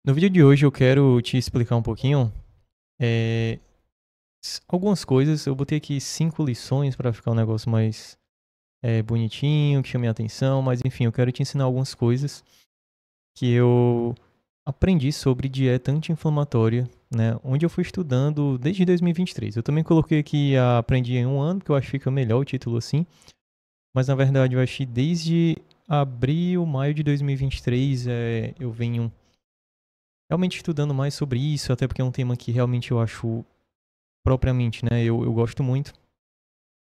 No vídeo de hoje eu quero te explicar um pouquinho eh, algumas coisas. Eu botei aqui 5 lições para ficar um negócio mais bonitinho, que chame a atenção, mas enfim, eu quero te ensinar algumas coisas que eu aprendi sobre dieta anti-inflamatória, né? Onde eu fui estudando desde 2023. Eu também coloquei aqui aprendi em um ano, porque eu acho que fica melhor o título assim, mas na verdade eu achei desde abril, maio de 2023 eu venho realmente estudando mais sobre isso, até porque é um tema que realmente eu acho propriamente, né? Eu gosto muito.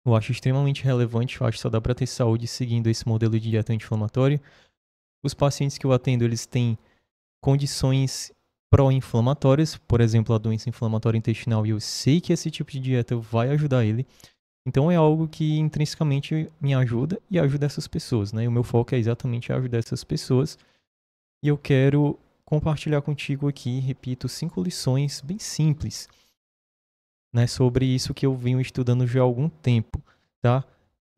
Eu acho extremamente relevante. Eu acho que só dá para ter saúde seguindo esse modelo de dieta anti-inflamatória. Os pacientes que eu atendo, eles têm condições pró-inflamatórias, por exemplo, a doença inflamatória intestinal, e eu sei que esse tipo de dieta vai ajudar ele. Então é algo que intrinsecamente me ajuda e ajuda essas pessoas, né? E o meu foco é exatamente ajudar essas pessoas. E eu quero compartilhar contigo aqui, repito, 5 lições bem simples, né, sobre isso que eu venho estudando já há algum tempo, tá?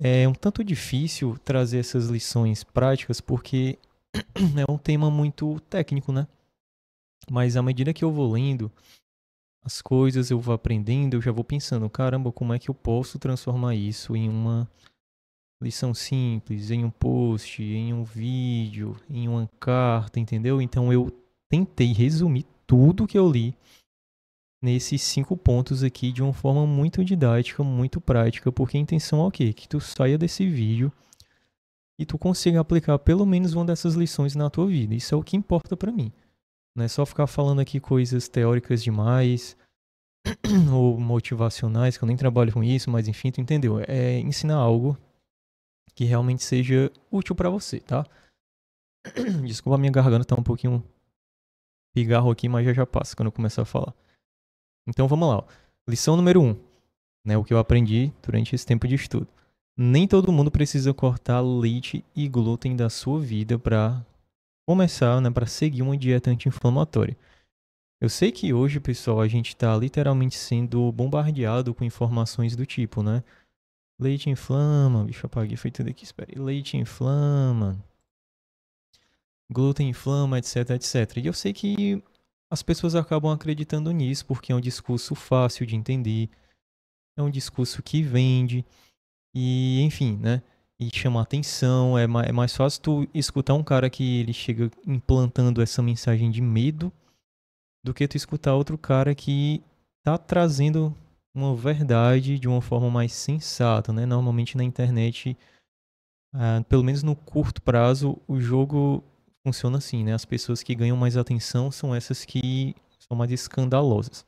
É um tanto difícil trazer essas lições práticas porque é um tema muito técnico, né? Mas à medida que eu vou lendo as coisas, eu vou aprendendo, eu já vou pensando, caramba, como é que eu posso transformar isso em uma lição simples, em um post, em um vídeo, em uma carta, entendeu? Então eu tentei resumir tudo que eu li nesses 5 pontos aqui de uma forma muito didática, muito prática, porque a intenção é o quê? Que tu saia desse vídeo e tu consiga aplicar pelo menos uma dessas lições na tua vida. Isso é o que importa pra mim. Não é só ficar falando aqui coisas teóricas demais ou motivacionais, que eu nem trabalho com isso, mas enfim, tu entendeu? É ensinar algo que realmente seja útil pra você, tá? Desculpa, a minha garganta tá um pouquinho pigarro aqui, mas já passa quando eu começar a falar. Então vamos lá. Ó. Lição número 1. Né, o que eu aprendi durante esse tempo de estudo. Nem todo mundo precisa cortar leite e glúten da sua vida para começar, né, para seguir uma dieta anti-inflamatória. Eu sei que hoje, pessoal, a gente está literalmente sendo bombardeado com informações do tipo, né? Leite inflama, bicho, apaguei, foi tudo aqui, espera aí. Leite inflama, glúten inflama, etc, etc. E eu sei que as pessoas acabam acreditando nisso porque é um discurso fácil de entender, é um discurso que vende, e, enfim, né? E chama atenção. É mais fácil tu escutar um cara que ele chega implantando essa mensagem de medo do que tu escutar outro cara que tá trazendo uma verdade de uma forma mais sensata, né? Normalmente na internet, pelo menos no curto prazo, o jogo funciona assim, né? As pessoas que ganham mais atenção são essas que são mais escandalosas.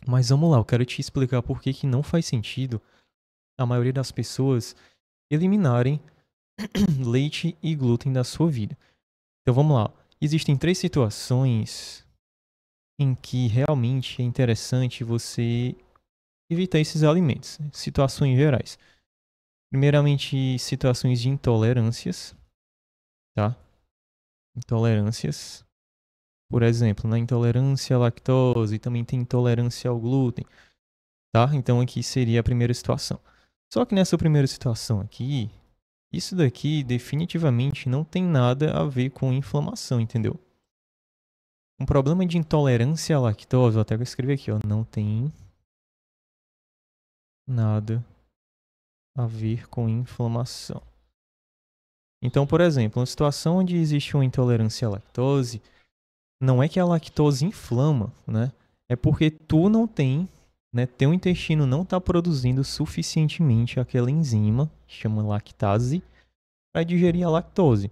Mas vamos lá, eu quero te explicar por que que não faz sentido a maioria das pessoas eliminarem leite e glúten da sua vida. Então vamos lá. Existem 3 situações em que realmente é interessante você evitar esses alimentos. Né? Situações gerais. Primeiramente, situações de intolerâncias, tá? Intolerâncias. Por exemplo, na intolerância à lactose, também tem intolerância ao glúten, tá? Então aqui seria a primeira situação. Só que nessa primeira situação aqui, isso daqui definitivamente não tem nada a ver com inflamação, entendeu? Um problema de intolerância à lactose, vou até escrever aqui, ó, não tem nada a ver com inflamação. Então, por exemplo, uma situação onde existe uma intolerância à lactose, não é que a lactose inflama, né? É porque tu não tem, né? Teu intestino não está produzindo suficientemente aquela enzima, que chama lactase, para digerir a lactose.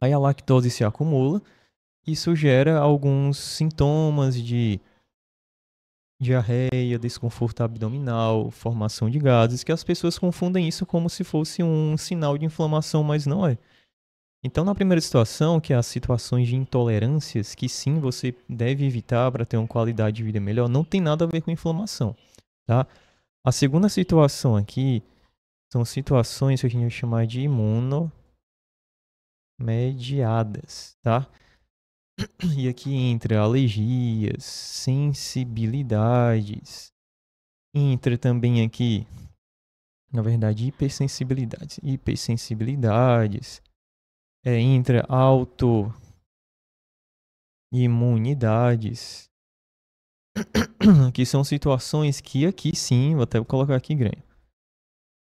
Aí a lactose se acumula, isso gera alguns sintomas de diarreia, desconforto abdominal, formação de gases, que as pessoas confundem isso como se fosse um sinal de inflamação, mas não é. Então, na primeira situação, que é as situações de intolerâncias, que sim você deve evitar para ter uma qualidade de vida melhor, não tem nada a ver com inflamação, tá? A segunda situação aqui são situações que a gente vai chamar de imunomediadas, tá? E aqui entra alergias, sensibilidades, entra também aqui, na verdade, hipersensibilidades, entra imunidades, que são situações que aqui sim, vou até colocar aqui grande,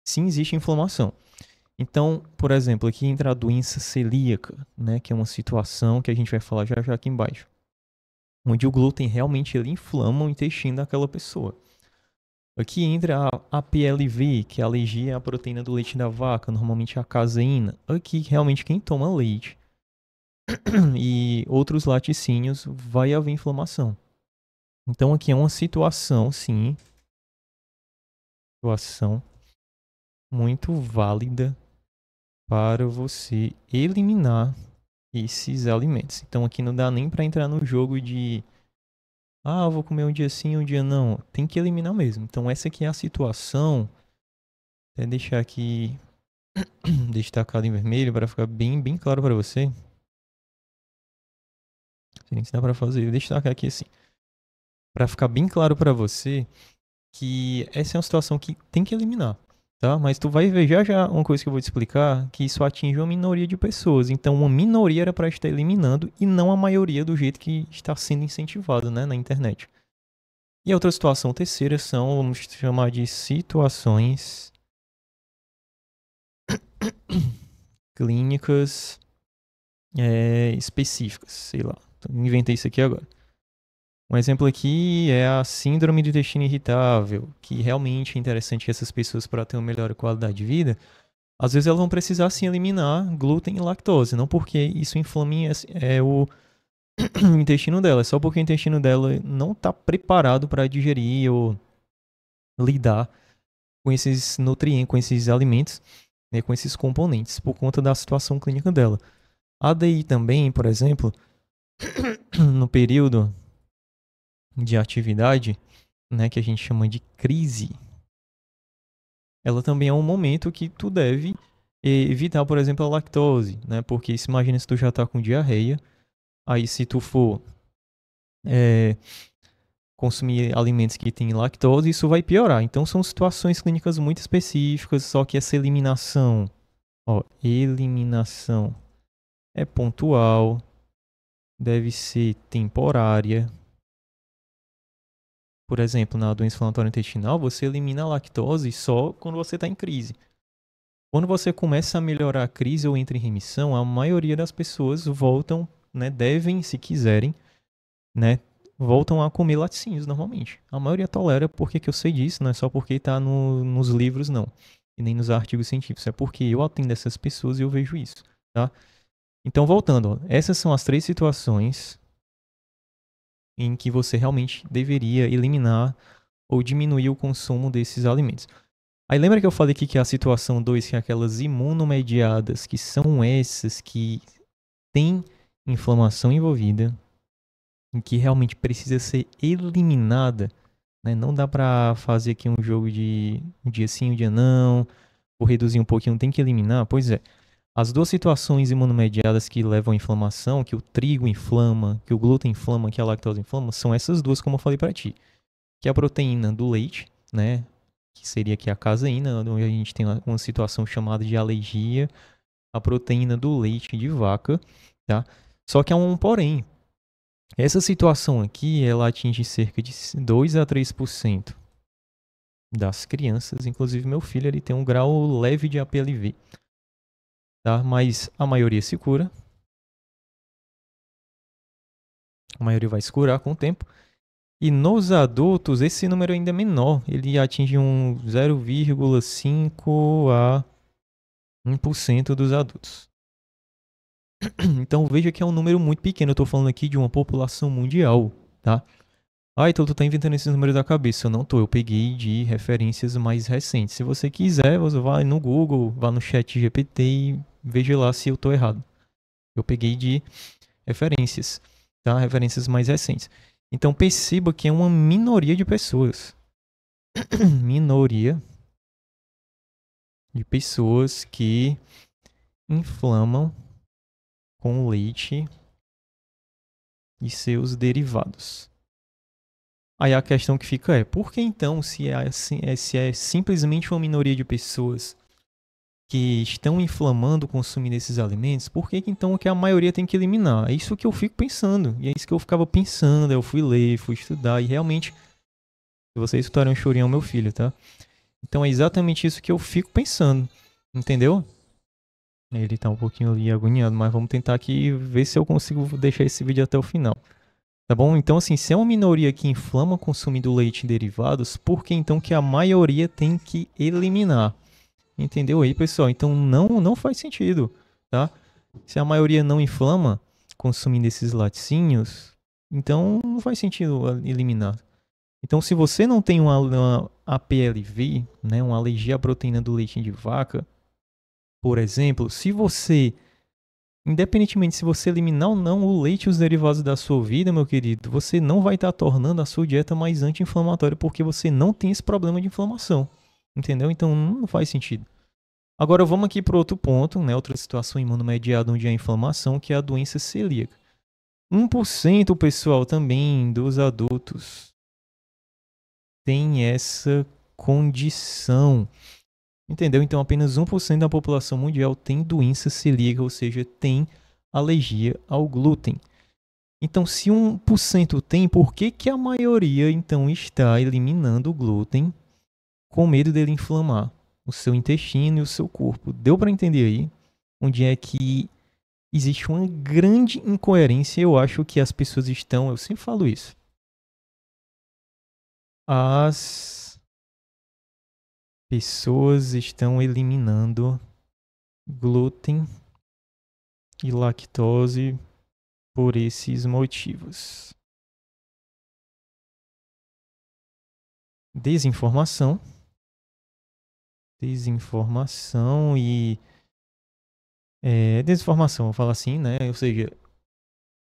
sim existe inflamação. Então, por exemplo, aqui entra a doença celíaca, né, que é uma situação que a gente vai falar já já aqui embaixo, onde o glúten realmente ele inflama o intestino daquela pessoa. Aqui entra a PLV, que é a alergia à proteína do leite da vaca, normalmente a caseína. Aqui, realmente, quem toma leite e outros laticínios vai haver inflamação. Então, aqui é uma situação, sim, situação muito válida para você eliminar esses alimentos. Então, aqui não dá nem para entrar no jogo de eu vou comer um dia sim, um dia não. Tem que eliminar mesmo. Então, essa aqui é a situação. Até deixar aqui destacado em vermelho para ficar bem, bem claro para você. Não sei nem se dá para fazer. Vou destacar aqui assim. Para ficar bem claro para você que essa é uma situação que tem que eliminar, tá? Mas tu vai ver já já uma coisa que eu vou te explicar, que isso atinge uma minoria de pessoas. Então, uma minoria era para estar eliminando e não a maioria do jeito que está sendo incentivado, né, na internet. E a outra situação terceira são, vamos chamar de situações clínicas específicas, sei lá. Inventei isso aqui agora. Um exemplo aqui é a síndrome do intestino irritável, que realmente é interessante que essas pessoas, para ter uma melhor qualidade de vida, às vezes elas vão precisar sim eliminar glúten e lactose, não porque isso inflame o intestino dela, é só porque o intestino dela não está preparado para digerir ou lidar com esses nutrientes, com esses alimentos, né, com esses componentes, por conta da situação clínica dela. A ADI também, por exemplo, no período de atividade, né, que a gente chama de crise, ela também é um momento que tu deve evitar, por exemplo, a lactose, né? Porque se imagina se tu já tá com diarreia, aí se tu for é, consumir alimentos que têm lactose, isso vai piorar. Então são situações clínicas muito específicas, só que essa eliminação, eliminação é pontual, deve ser temporária. Por exemplo, na doença inflamatória intestinal, você elimina a lactose só quando você está em crise. Quando você começa a melhorar a crise ou entra em remissão, a maioria das pessoas voltam, né, devem, se quiserem, né, voltam a comer laticínios normalmente. A maioria tolera, porque que eu sei disso, não é só porque está nos livros, não. E nem nos artigos científicos. É porque eu atendo essas pessoas e eu vejo isso, tá? Então, voltando, essas são as 3 situações em que você realmente deveria eliminar ou diminuir o consumo desses alimentos. Aí lembra que eu falei aqui que a situação 2, que é aquelas imunomediadas, que são essas que têm inflamação envolvida, em que realmente precisa ser eliminada, né? Não dá pra fazer aqui um jogo de um dia sim, um dia não, ou reduzir um pouquinho, tem que eliminar. Pois é, as 2 situações imunomediadas que levam à inflamação, que o trigo inflama, que o glúten inflama, que a lactose inflama, são essas 2, como eu falei pra ti. Que é a proteína do leite, né? Que seria aqui a caseína, onde a gente tem uma situação chamada de alergia à proteína do leite de vaca, tá? Só que há um porém. Essa situação aqui, ela atinge cerca de 2 a 3% das crianças, inclusive meu filho, ele tem um grau leve de APLV, tá? Mas a maioria se cura. A maioria vai se curar com o tempo. E nos adultos, esse número ainda é menor. Ele atinge um 0,5 a 1% dos adultos. Então veja que é um número muito pequeno. Eu estou falando aqui de uma população mundial, tá? Então tu tá inventando esses números da cabeça. Eu não tô, eu peguei de referências mais recentes. Se você quiser, você vai no Google, vá no chat GPT e veja lá se eu tô errado. Eu peguei de referências, tá? Referências mais recentes. Então perceba que é uma minoria de pessoas. Minoria de pessoas que inflamam com leite e seus derivados. Aí a questão que fica é, por que então, se é simplesmente uma minoria de pessoas, que estão inflamando o consumo desses alimentos, por que então que a maioria tem que eliminar? É isso que eu fico pensando, e é isso que eu ficava pensando, eu fui ler, fui estudar, e realmente, se vocês escutarem um chorinho, é o meu filho, tá? Então é exatamente isso que eu fico pensando, entendeu? Ele tá um pouquinho ali agoniado, mas vamos tentar aqui ver se eu consigo deixar esse vídeo até o final. Tá bom? Então, assim, se é uma minoria que inflama consumindo leite e derivados, por que então que a maioria tem que eliminar? Entendeu aí, pessoal? Então não faz sentido, tá? Se a maioria não inflama consumindo esses laticínios, então não faz sentido eliminar. Então, se você não tem uma APLV, né, uma alergia à proteína do leite de vaca, por exemplo, se você, independentemente se você eliminar ou não o leite e os derivados da sua vida, meu querido, você não vai estar tornando a sua dieta mais anti-inflamatória porque você não tem esse problema de inflamação. Entendeu? Então não faz sentido. Agora vamos aqui para outro ponto, né? Outra situação imunomediada onde há inflamação, que é a doença celíaca. 1%, pessoal, também dos adultos tem essa condição. Entendeu? Então apenas 1% da população mundial tem doença celíaca, ou seja, tem alergia ao glúten. Então, se 1% tem, por que, que a maioria então está eliminando o glúten com medo dele inflamar o seu intestino e o seu corpo? Deu para entender aí onde é que existe uma grande incoerência? Eu acho que as pessoas estão, eu sempre falo isso, as pessoas estão eliminando glúten e lactose por esses motivos: desinformação, desinformação e desinformação, eu falo assim, né? Ou seja,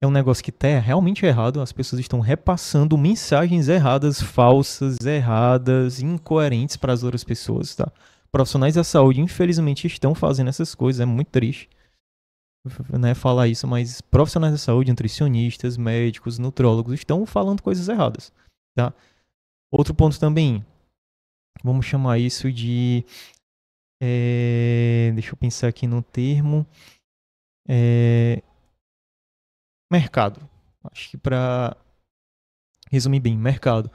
é um negócio que tá realmente errado, as pessoas estão repassando mensagens erradas, falsas, erradas, incoerentes para as outras pessoas, tá? Profissionais da saúde, infelizmente, estão fazendo essas coisas, é muito triste, né, falar isso, mas profissionais da saúde, nutricionistas, médicos, nutrólogos, estão falando coisas erradas, tá? Outro ponto também, vamos chamar isso de, deixa eu pensar aqui no termo, mercado. Acho que para resumir bem, mercado.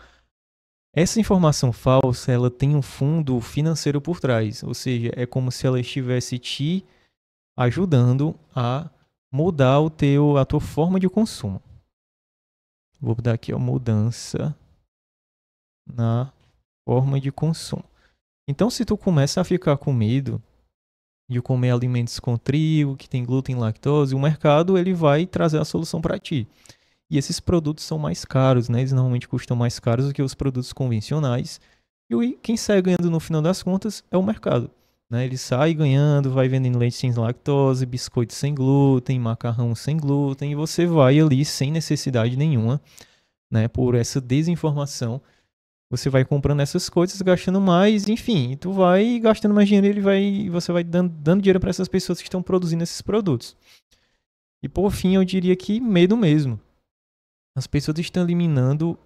Essa informação falsa, ela tem um fundo financeiro por trás, ou seja, é como se ela estivesse te ajudando a mudar a tua forma de consumo. Vou dar aqui a mudança na forma de consumo. Então, se tu começa a ficar com medo de comer alimentos com trigo, que tem glúten e lactose, o mercado ele vai trazer a solução para ti. E esses produtos são mais caros, né? Eles normalmente custam mais caros do que os produtos convencionais. E quem sai ganhando no final das contas é o mercado, né? Ele sai ganhando, vai vendendo leite sem lactose, biscoito sem glúten, macarrão sem glúten, e você vai ali sem necessidade nenhuma, né? Por essa desinformação, você vai comprando essas coisas, gastando mais, enfim, tu vai gastando mais dinheiro, você vai dando dinheiro para essas pessoas que estão produzindo esses produtos. E por fim, eu diria que medo mesmo. As pessoas estão eliminando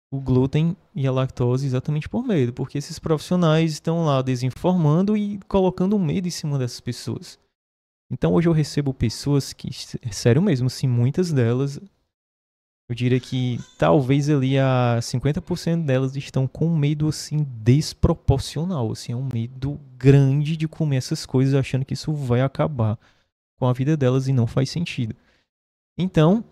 o glúten e a lactose exatamente por medo, porque esses profissionais estão lá desinformando e colocando medo em cima dessas pessoas. Então hoje eu recebo pessoas que, sério mesmo, sim, muitas delas, eu diria que talvez ali a 50% delas estão com medo assim desproporcional, assim, é um medo grande de comer essas coisas achando que isso vai acabar com a vida delas e não faz sentido. Então,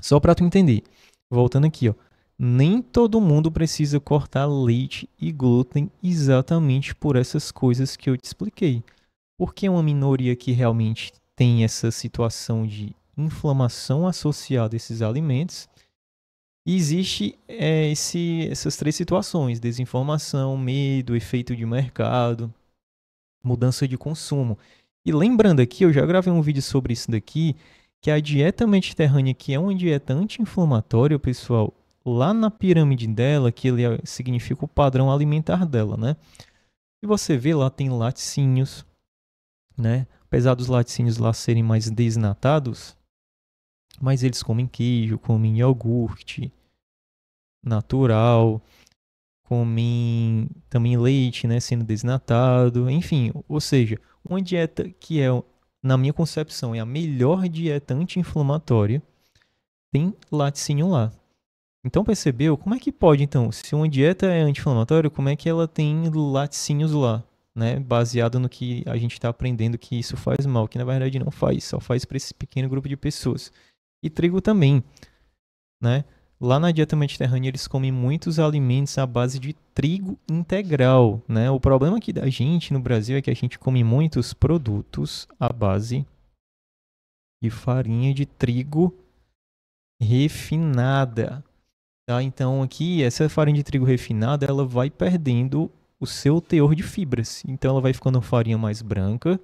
só para tu entender, voltando aqui, ó, nem todo mundo precisa cortar leite e glúten exatamente por essas coisas que eu te expliquei. Porque é uma minoria que realmente tem essa situação de inflamação associada a esses alimentos. E existe essas três situações: desinformação, medo, efeito de mercado, mudança de consumo. E lembrando aqui, eu já gravei um vídeo sobre isso daqui, que a dieta mediterrânea, que é uma dieta anti-inflamatória, pessoal, lá na pirâmide dela, que ele significa o padrão alimentar dela, né? E você vê lá tem laticínios, né? Apesar dos laticínios lá serem mais desnatados, mas eles comem queijo, comem iogurte natural, comem também leite, né, sendo desnatado, enfim, ou seja, uma dieta que é, na minha concepção, é a melhor dieta anti-inflamatória, tem laticínio lá. Então percebeu? Como é que pode, então? Se uma dieta é anti-inflamatória, como é que ela tem laticínios lá? Né? Baseado no que a gente está aprendendo que isso faz mal, que na verdade não faz, só faz para esse pequeno grupo de pessoas. E trigo também, né? Lá na dieta mediterrânea eles comem muitos alimentos à base de trigo integral, né? O problema aqui da gente no Brasil é que a gente come muitos produtos à base de farinha de trigo refinada, tá? Então aqui essa farinha de trigo refinada ela vai perdendo o seu teor de fibras, então ela vai ficando uma farinha mais branca,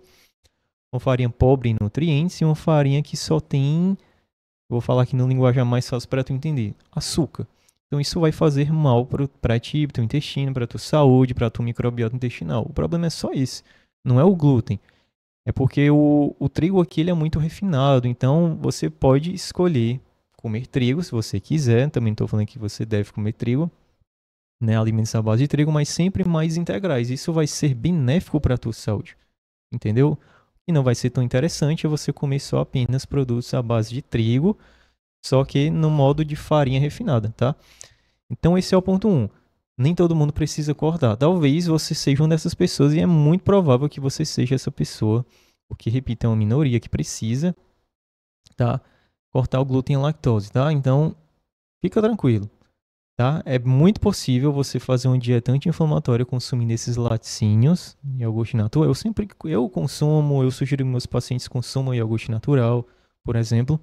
uma farinha pobre em nutrientes e uma farinha que só tem, vou falar aqui no linguagem mais fácil para tu entender, açúcar. Então isso vai fazer mal para ti, para teu intestino, para tua saúde, para tua microbiota intestinal. O problema é só esse, não é o glúten. É porque o trigo aqui ele é muito refinado, então você pode escolher comer trigo se você quiser. Também estou falando que você deve comer trigo, né, alimentos à base de trigo, mas sempre mais integrais. Isso vai ser benéfico para a tua saúde, entendeu? E não vai ser tão interessante você comer só apenas produtos à base de trigo, só que no modo de farinha refinada, tá? Então esse é o ponto 1. Nem todo mundo precisa cortar. Talvez você seja uma dessas pessoas e é muito provável que você seja essa pessoa, porque, repito, é uma minoria que precisa, tá? Cortar o glúten e a lactose, tá? Então, fica tranquilo, tá? É muito possível você fazer uma dieta anti-inflamatória consumindo esses laticínios, iogurte natural. Eu consumo, eu sugiro que meus pacientes consumam iogurte natural, por exemplo.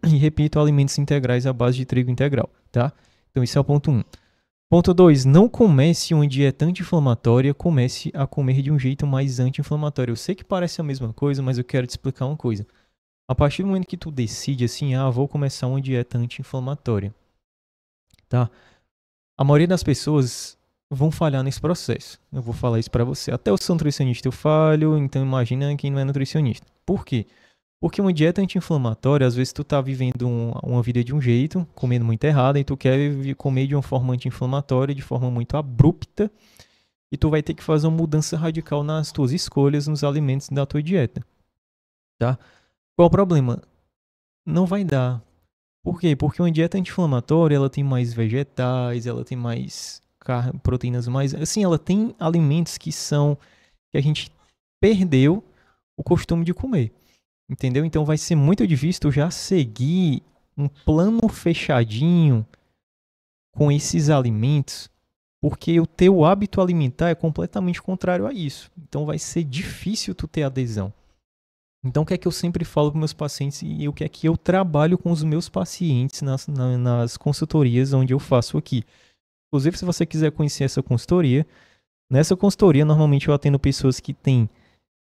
E repito, alimentos integrais à base de trigo integral, tá? Então, esse é o ponto 1. Ponto 2, não comece uma dieta anti-inflamatória, comece a comer de um jeito mais anti-inflamatório. Eu sei que parece a mesma coisa, mas eu quero te explicar uma coisa. A partir do momento que tu decide assim, vou começar uma dieta anti-inflamatória, tá? A maioria das pessoas vão falhar nesse processo. Eu vou falar isso pra você. Até eu sou nutricionista, eu falho, então imagina quem não é nutricionista. Por quê? Porque uma dieta anti-inflamatória, às vezes tu tá vivendo uma vida de um jeito, comendo muito errado, e tu quer comer de uma forma anti-inflamatória, de forma muito abrupta, e tu vai ter que fazer uma mudança radical nas tuas escolhas, nos alimentos da tua dieta, tá? Qual o problema? Não vai dar. Por quê? Porque uma dieta anti-inflamatória, ela tem mais vegetais, ela tem mais proteínas mais... Assim, ela tem alimentos que a gente perdeu o costume de comer. Entendeu? Então vai ser muito difícil tu já seguir um plano fechadinho com esses alimentos, porque o teu hábito alimentar é completamente contrário a isso. Então vai ser difícil tu ter adesão. Então o que é que eu sempre falo para meus pacientes e o que é que eu trabalho com os meus pacientes nas consultorias onde eu faço aqui. Inclusive, se você quiser conhecer essa consultoria, nessa consultoria normalmente eu atendo pessoas que têm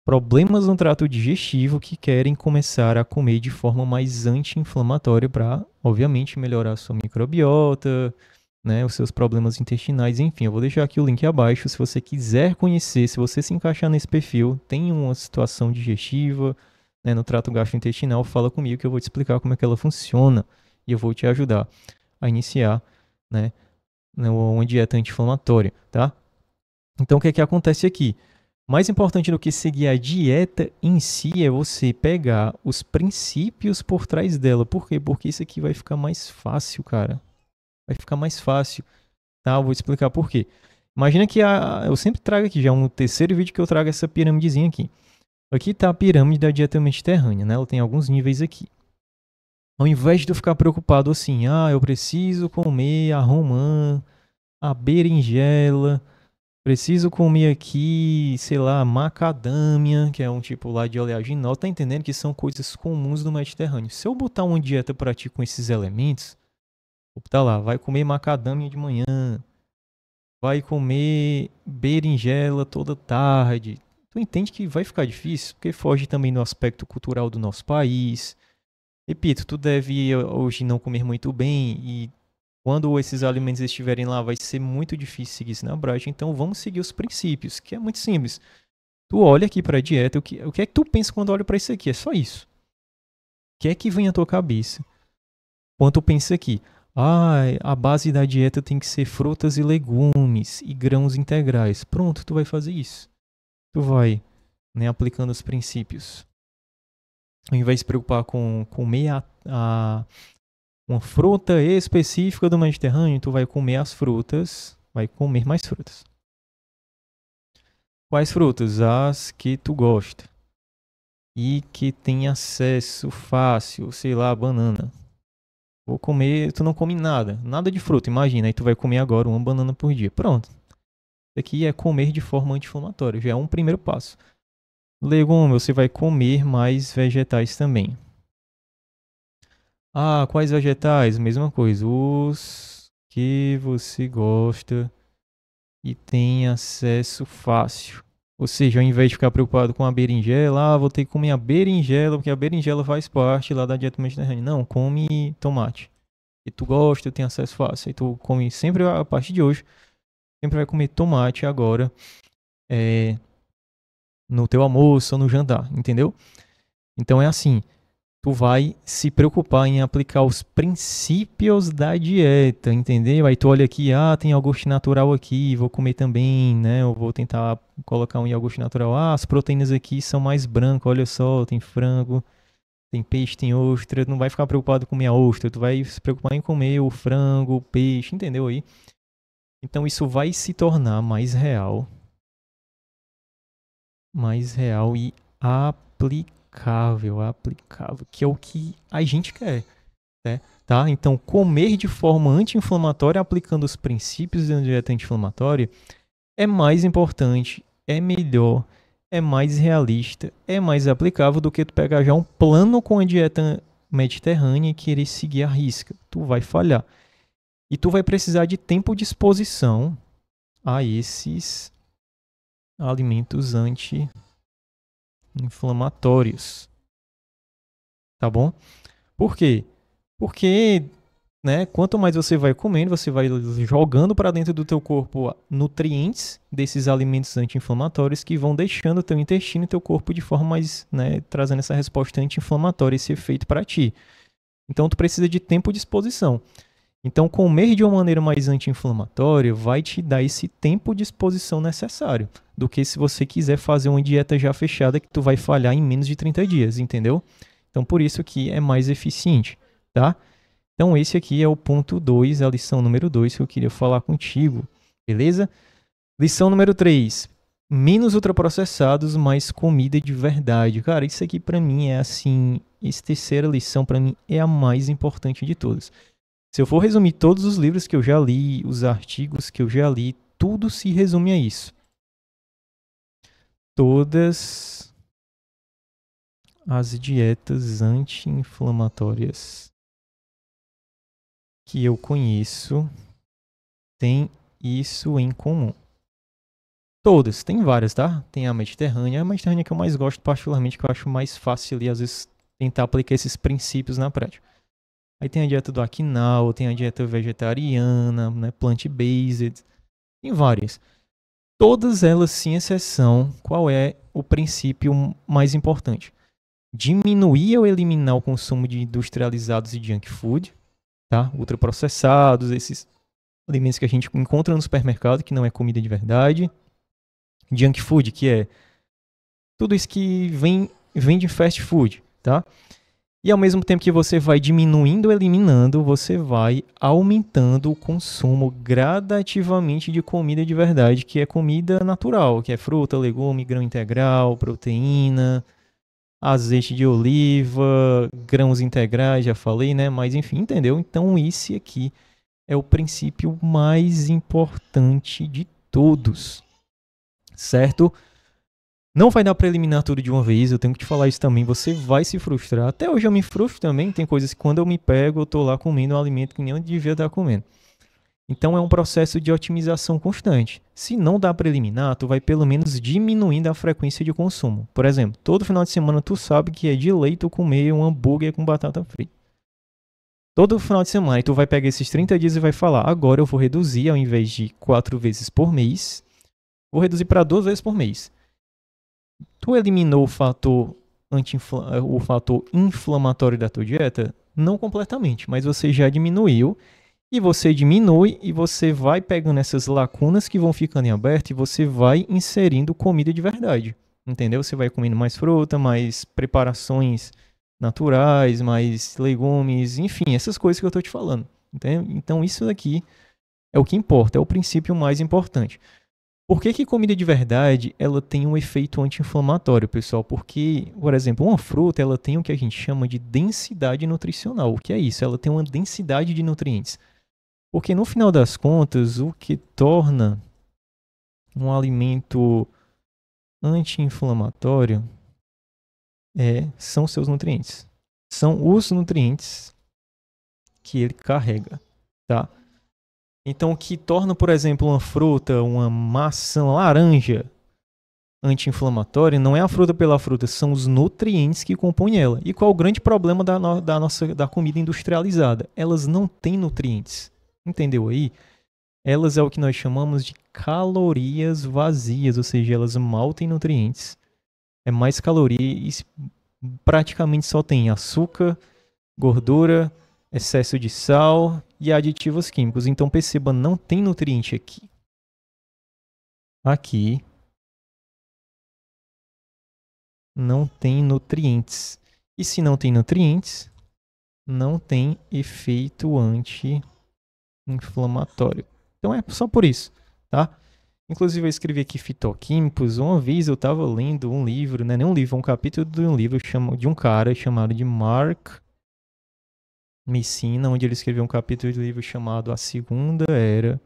problemas no trato digestivo que querem começar a comer de forma mais anti-inflamatória para, obviamente, melhorar a sua microbiota, né, os seus problemas intestinais, enfim. Eu vou deixar aqui o link abaixo se você quiser conhecer, se você se encaixar nesse perfil, tem uma situação digestiva, né, no trato gastrointestinal, fala comigo que eu vou te explicar como é que ela funciona e eu vou te ajudar a iniciar, né, uma dieta anti-inflamatória, tá? Então, o que é que acontece aqui? Mais importante do que seguir a dieta em si é você pegar os princípios por trás dela. Por quê? Porque isso aqui vai ficar mais fácil, cara. Vai ficar mais fácil, tá? Eu vou te explicar por quê. Imagina que eu sempre trago aqui, já um terceiro vídeo que eu trago essa piramidezinha aqui. Aqui tá a pirâmide da dieta mediterrânea, né? Ela tem alguns níveis aqui. Ao invés de eu ficar preocupado assim, eu preciso comer a romã, a berinjela... Preciso comer aqui, sei lá, macadâmia, que é um tipo lá de oleaginol. Tá entendendo que são coisas comuns no Mediterrâneo. Se eu botar uma dieta pra ti com esses elementos, tá lá, vai comer macadâmia de manhã, vai comer berinjela toda tarde. Tu entende que vai ficar difícil, porque foge também do aspecto cultural do nosso país. Repito, tu deve hoje não comer muito bem e quando esses alimentos estiverem lá, vai ser muito difícil seguir isso na prática. Então, vamos seguir os princípios, que é muito simples. Tu olha aqui para a dieta, o que é que tu pensa quando olha para isso aqui? É só isso. O que é que vem à tua cabeça? Quando tu pensa aqui, a base da dieta tem que ser frutas e legumes e grãos integrais. Pronto, tu vai fazer isso. Tu vai, né, aplicando os princípios. Ao invés de se preocupar com comer uma fruta específica do Mediterrâneo, tu vai comer as frutas, vai comer mais frutas. Quais frutas? As que tu gosta e que tem acesso fácil, sei lá, banana. Vou comer, tu não come nada de fruta, imagina, aí tu vai comer agora uma banana por dia. Pronto. Isso aqui é comer de forma anti-inflamatória, já é um primeiro passo. Legume, você vai comer mais vegetais também. Ah, quais vegetais? Mesma coisa, os que você gosta e tem acesso fácil. Ou seja, ao invés de ficar preocupado com a berinjela, vou ter que comer a berinjela, porque a berinjela faz parte lá da dieta mediterrânea. Não, come tomate. E tu gosta, tem acesso fácil. E tu come sempre, a partir de hoje, sempre vai comer tomate agora no teu almoço ou no jantar, entendeu? Então é assim, tu vai se preocupar em aplicar os princípios da dieta, entendeu? Aí tu olha aqui, tem iogurte natural aqui, vou comer também, né? Eu vou tentar colocar um iogurte natural. As proteínas aqui são mais brancas, olha só, tem frango, tem peixe, tem ostra. Tu não vai ficar preocupado em comer a ostra, tu vai se preocupar em comer o frango, o peixe, entendeu aí? Então isso vai se tornar mais real e aplicável, que é o que a gente quer, né? Tá? Então, comer de forma anti-inflamatória, aplicando os princípios da dieta anti-inflamatória, é mais importante, é melhor, é mais realista, é mais aplicável do que tu pegar já um plano com a dieta mediterrânea e querer seguir a risca. Tu vai falhar. E tu vai precisar de tempo de exposição a esses alimentos anti-inflamatórios. Tá bom? Por quê? Porque, né, quanto mais você vai comendo, você vai jogando para dentro do teu corpo nutrientes desses alimentos anti-inflamatórios que vão deixando o teu intestino e teu corpo de forma mais, né, trazendo essa resposta anti-inflamatória, esse efeito para ti. Então, tu precisa de tempo de exposição. Então, comer de uma maneira mais anti-inflamatória vai te dar esse tempo de exposição necessário, do que se você quiser fazer uma dieta já fechada que tu vai falhar em menos de 30 dias, entendeu? Então, por isso que é mais eficiente, tá? Então, esse aqui é o ponto 2, a lição número 2 que eu queria falar contigo, beleza? Lição número 3, menos ultraprocessados, mais comida de verdade. Cara, isso aqui pra mim é assim, essa terceira lição pra mim é a mais importante de todas. Se eu for resumir todos os livros que eu já li, os artigos que eu já li, tudo se resume a isso. Todas as dietas anti-inflamatórias que eu conheço têm isso em comum. Todas, tem várias, tá? Tem a Mediterrânea que eu mais gosto particularmente, que eu acho mais fácil ali, às vezes, tentar aplicar esses princípios na prática. Aí tem a dieta do Akinal, tem a dieta vegetariana, né, plant-based, tem várias. Todas elas, sem exceção, qual é o princípio mais importante? Diminuir ou eliminar o consumo de industrializados e junk food, tá? Ultraprocessados, esses alimentos que a gente encontra no supermercado, que não é comida de verdade. Junk food, que é tudo isso que vem de fast food, tá? E ao mesmo tempo que você vai diminuindo, eliminando, você vai aumentando o consumo gradativamente de comida de verdade, que é comida natural, que é fruta, legume, grão integral, proteína, azeite de oliva, grãos integrais, já falei, né? Mas enfim, entendeu? Então esse aqui é o princípio mais importante de todos, certo? Não vai dar para eliminar tudo de uma vez, eu tenho que te falar isso também, você vai se frustrar. Até hoje eu me frustro também, tem coisas que quando eu me pego, eu tô lá comendo um alimento que nem eu devia estar comendo. Então é um processo de otimização constante. Se não dá para eliminar, tu vai pelo menos diminuindo a frequência de consumo. Por exemplo, todo final de semana tu sabe que é de lei tu comer um hambúrguer com batata frita. Todo final de semana, e tu vai pegar esses 30 dias e vai falar, agora eu vou reduzir, ao invés de 4 vezes por mês, vou reduzir para 2 vezes por mês. Tu eliminou o fator inflamatório da tua dieta? Não completamente, mas você já diminuiu. E você diminui e você vai pegando essas lacunas que vão ficando em aberto e você vai inserindo comida de verdade. entendeu? Você vai comendo mais fruta, mais preparações naturais, mais legumes, enfim, essas coisas que eu tô te falando, entendeu? Então isso daqui é o que importa, é o princípio mais importante. Por que que comida de verdade ela tem um efeito anti-inflamatório, pessoal? Porque, por exemplo, uma fruta ela tem o que a gente chama de densidade nutricional. O que é isso? Ela tem uma densidade de nutrientes. Porque no final das contas, o que torna um alimento anti-inflamatório são seus nutrientes. São os nutrientes que ele carrega, tá? Então, o que torna, por exemplo, uma fruta, uma maçã, uma laranja anti-inflamatória não é a fruta pela fruta, são os nutrientes que compõem ela. E qual é o grande problema da comida industrializada? Elas não têm nutrientes. Entendeu aí? Elas é o que nós chamamos de calorias vazias, ou seja, elas mal têm nutrientes. É mais caloria e praticamente só tem açúcar, gordura, excesso de sal e aditivos químicos. Então perceba, não tem nutriente aqui. Aqui não tem nutrientes. E se não tem nutrientes, não tem efeito anti-inflamatório. Então é só por isso, tá? Inclusive eu escrevi aqui fitoquímicos. Uma vez eu estava lendo um livro, não é nem um livro, um capítulo de um livro de um cara chamado de Mark Messina, onde ele escreveu um capítulo de livro chamado A Segunda Era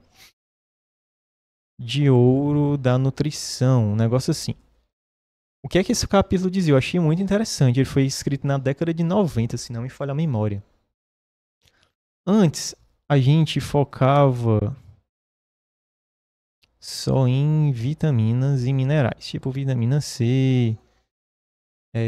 de Ouro da Nutrição, um negócio assim. O que é que esse capítulo dizia? Eu achei muito interessante. Ele foi escrito na década de 90, se não me falha a memória. Antes, a gente focava só em vitaminas e minerais, tipo vitamina C,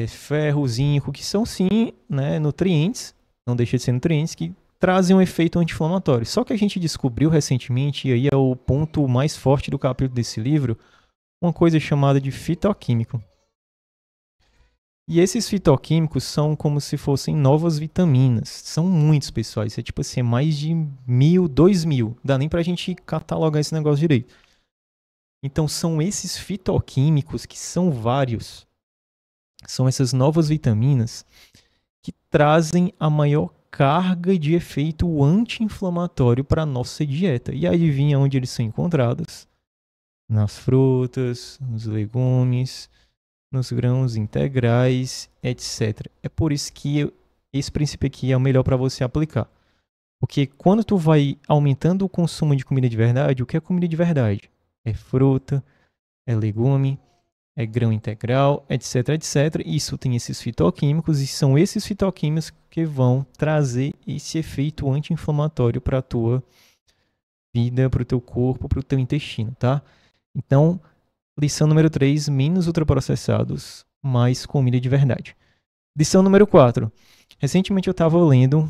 ferro, zinco, que são sim, né, nutrientes, não deixa de ser nutrientes, que trazem um efeito anti-inflamatório. Só que a gente descobriu recentemente, e aí é o ponto mais forte do capítulo desse livro, uma coisa chamada de fitoquímico. E esses fitoquímicos são como se fossem novas vitaminas. São muitos, pessoal. Isso é tipo assim, mais de 1.000, 2.000. Dá nem pra gente catalogar esse negócio direito. Então são esses fitoquímicos, que são vários, são essas novas vitaminas que trazem a maior carga de efeito anti-inflamatório para a nossa dieta. E adivinha onde eles são encontrados? Nas frutas, nos legumes, nos grãos integrais, etc. É por isso que esse princípio aqui é o melhor para você aplicar. Porque quando tu vai aumentando o consumo de comida de verdade, o que é comida de verdade? É fruta, é legume, é grão integral, etc, etc. Isso tem esses fitoquímicos e são esses fitoquímicos que vão trazer esse efeito anti-inflamatório para a tua vida, para o teu corpo, para o teu intestino, tá? Então, lição número 3, menos ultraprocessados, mais comida de verdade. Lição número 4. Recentemente eu estava lendo,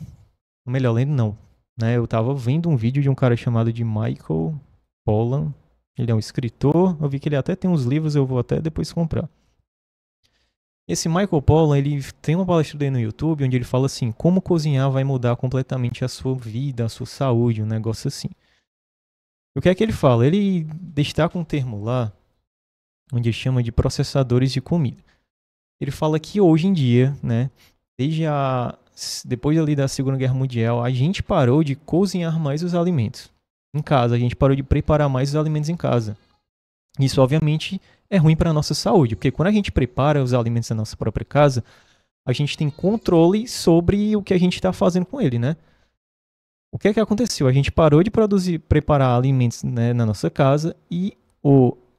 melhor lendo não, né? Eu estava vendo um vídeo de um cara chamado de Michael Pollan. Ele é um escritor, eu vi que ele até tem uns livros, eu vou até depois comprar. Esse Michael Pollan, ele tem uma palestra dele no YouTube, onde ele fala assim, como cozinhar vai mudar completamente a sua vida, a sua saúde, um negócio assim. O que é que ele fala? Ele destaca um termo lá, onde ele chama de processadores de comida. Ele fala que hoje em dia, né, depois ali da Segunda Guerra Mundial, a gente parou de cozinhar mais os alimentos em casa, a gente parou de preparar mais os alimentos em casa. Isso, obviamente, é ruim para a nossa saúde, porque quando a gente prepara os alimentos na nossa própria casa, a gente tem controle sobre o que a gente está fazendo com ele, né? O que é que aconteceu? A gente parou de preparar alimentos, né, na nossa casa e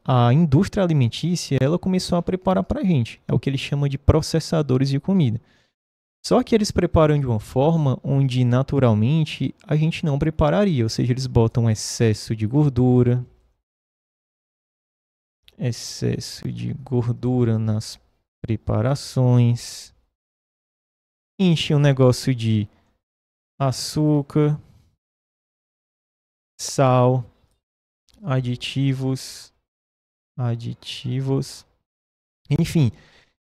a indústria alimentícia, ela começou a preparar para a gente. É o que eles chamam de processadores de comida. Só que eles preparam de uma forma onde naturalmente a gente não prepararia, ou seja, eles botam excesso de gordura nas preparações, enchem o negócio de açúcar, sal, aditivos, enfim.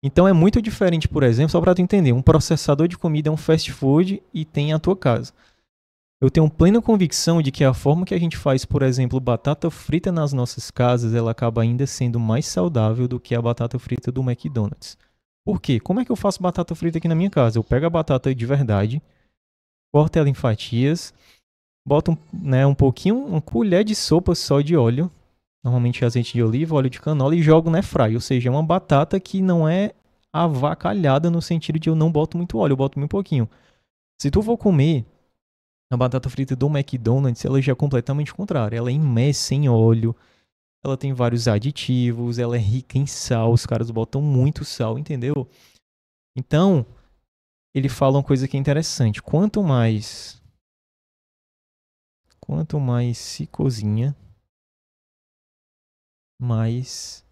Então é muito diferente, por exemplo, só para tu entender, um processador de comida é um fast food e tem a tua casa. Eu tenho plena convicção de que a forma que a gente faz, por exemplo, batata frita nas nossas casas, ela acaba ainda sendo mais saudável do que a batata frita do McDonald's. Por quê? Como é que eu faço batata frita aqui na minha casa? Eu pego a batata de verdade, corto ela em fatias, boto um pouquinho, uma colher de sopa só de óleo, normalmente azeite de oliva, óleo de canola, e jogo na airfryer. Ou seja, é uma batata que não é avacalhada no sentido de eu não boto muito óleo, eu boto muito pouquinho. Se tu for comer a batata frita do McDonald's, ela já é completamente contrária. Ela é imersa em óleo, ela tem vários aditivos, ela é rica em sal, os caras botam muito sal, entendeu? Então, ele fala uma coisa que é interessante. Quanto mais se cozinha, mais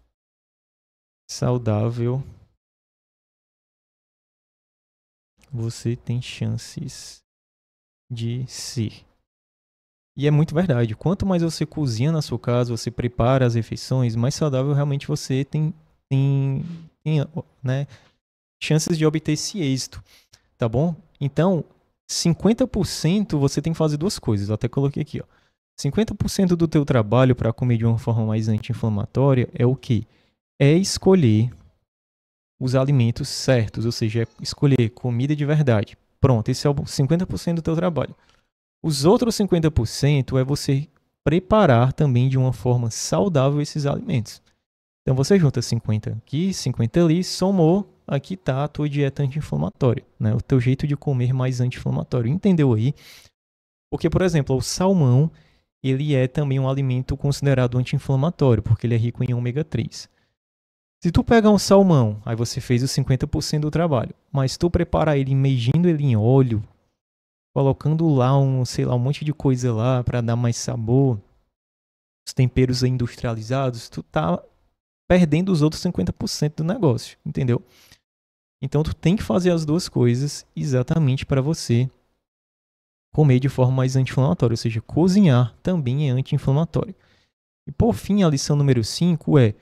saudável você tem chances de ser. E é muito verdade. Quanto mais você cozinha na sua casa, você prepara as refeições, mais saudável realmente você tem, né, chances de obter esse êxito, tá bom? Então, 50% você tem que fazer duas coisas. Eu até coloquei aqui, ó. 50% do teu trabalho para comer de uma forma mais anti-inflamatória é o quê? É escolher os alimentos certos, ou seja, é escolher comida de verdade. Pronto, esse é o 50% do teu trabalho. Os outros 50% é você preparar também de uma forma saudável esses alimentos. Então você junta 50 aqui, 50 ali, somou, aqui está a tua dieta anti-inflamatória, né? O teu jeito de comer mais anti-inflamatório. Entendeu aí? Porque, por exemplo, o salmão, ele é também um alimento considerado anti-inflamatório, porque ele é rico em ômega 3. Se tu pegar um salmão, aí você fez os 50% do trabalho, mas tu preparar ele imergindo ele em óleo, colocando lá um monte de coisa lá para dar mais sabor, os temperos industrializados, tu tá perdendo os outros 50% do negócio, entendeu? Então tu tem que fazer as duas coisas exatamente para você comer de forma mais anti-inflamatória, ou seja, cozinhar também é anti-inflamatório. E por fim, a lição número 5 é: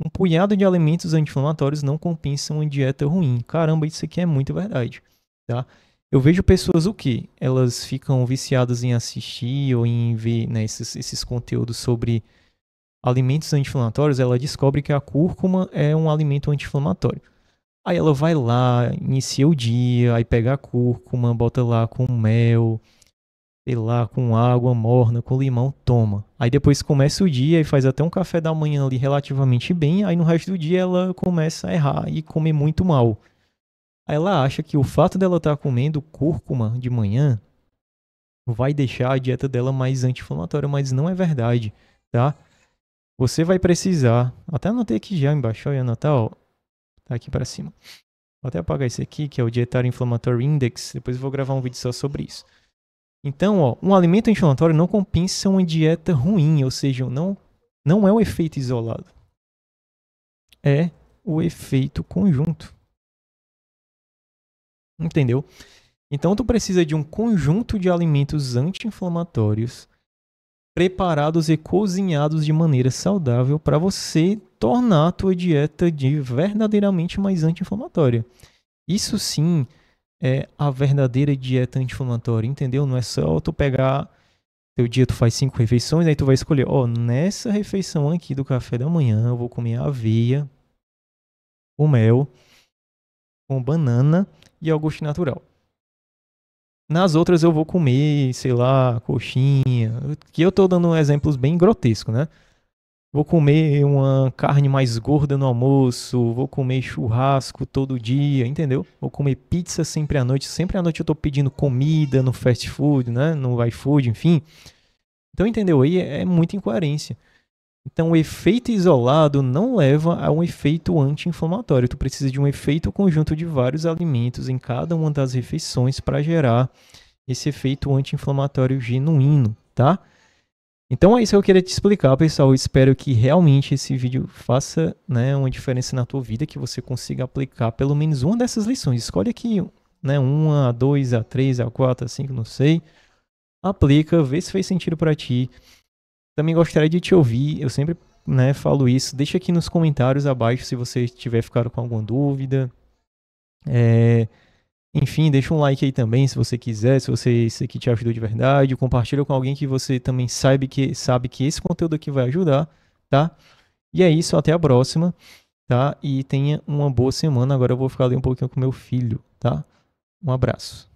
um punhado de alimentos anti-inflamatórios não compensam uma dieta ruim. Caramba, isso aqui é muito verdade, tá? Eu vejo pessoas o quê? Elas ficam viciadas em assistir ou em ver, né, esses conteúdos sobre alimentos anti-inflamatórios. Ela descobre que a cúrcuma é um alimento anti-inflamatório. Aí ela vai lá, inicia o dia, aí pega a cúrcuma, bota lá com mel, sei lá, com água morna, com limão, toma. Aí depois começa o dia e faz até um café da manhã ali relativamente bem, aí no resto do dia ela começa a errar e comer muito mal. Aí ela acha que o fato dela estar comendo cúrcuma de manhã vai deixar a dieta dela mais anti-inflamatória, mas não é verdade, tá? Você vai precisar, até anotei aqui já embaixo, olha, anotar, ó, tá aqui para cima. Vou até apagar esse aqui, que é o Dietary Inflammatory Index, depois eu vou gravar um vídeo só sobre isso. Então, ó, um alimento anti-inflamatório não compensa uma dieta ruim, ou seja, não é o efeito isolado. É o efeito conjunto. Entendeu? Então, tu precisa de um conjunto de alimentos anti-inflamatórios preparados e cozinhados de maneira saudável para você tornar a tua dieta de verdadeiramente mais anti-inflamatória. Isso sim é a verdadeira dieta anti-inflamatória, entendeu? Não é só tu pegar teu dia, tu faz 5 refeições, aí tu vai escolher, ó, nessa refeição aqui do café da manhã eu vou comer aveia, com mel, com banana e iogurte natural. Nas outras eu vou comer, sei lá, coxinha, que eu tô dando exemplos bem grotescos, né? Vou comer uma carne mais gorda no almoço, vou comer churrasco todo dia, entendeu? Vou comer pizza sempre à noite. Sempre à noite eu tô pedindo comida no fast food, né? No iFood, enfim. Então, entendeu? Aí é muita incoerência. Então, o efeito isolado não leva a um efeito anti-inflamatório. Tu precisa de um efeito conjunto de vários alimentos em cada uma das refeições para gerar esse efeito anti-inflamatório genuíno, tá? Então é isso que eu queria te explicar, pessoal. Eu espero que realmente esse vídeo faça, né, uma diferença na tua vida, que você consiga aplicar pelo menos uma dessas lições. Escolhe aqui, né, 1, a 2, a 3, a 4, a 5, não sei. Aplica, vê se fez sentido para ti. Também gostaria de te ouvir, eu sempre, né, falo isso. Deixa aqui nos comentários abaixo se você tiver ficado com alguma dúvida. Enfim, deixa um like aí também se você quiser, se isso aqui te ajudou de verdade. Compartilha com alguém que você também sabe que esse conteúdo aqui vai ajudar, tá? E é isso, até a próxima, tá? E tenha uma boa semana. Agora eu vou ficar ali um pouquinho com meu filho, tá? Um abraço.